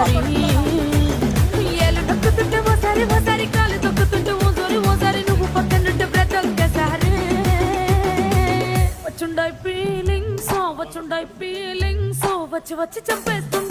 ఓసారి ఏలు నొక్కుతుంటే ఓసారి ఓసారి కాలు తొక్కుతుంటే ఓసారి నువ్వు పక్కనుంటే బ్రతొక్కసారి వచ్చుండాయి ఫీలింగ్స్ వచ్చి వచ్చి చంపేస్తుంది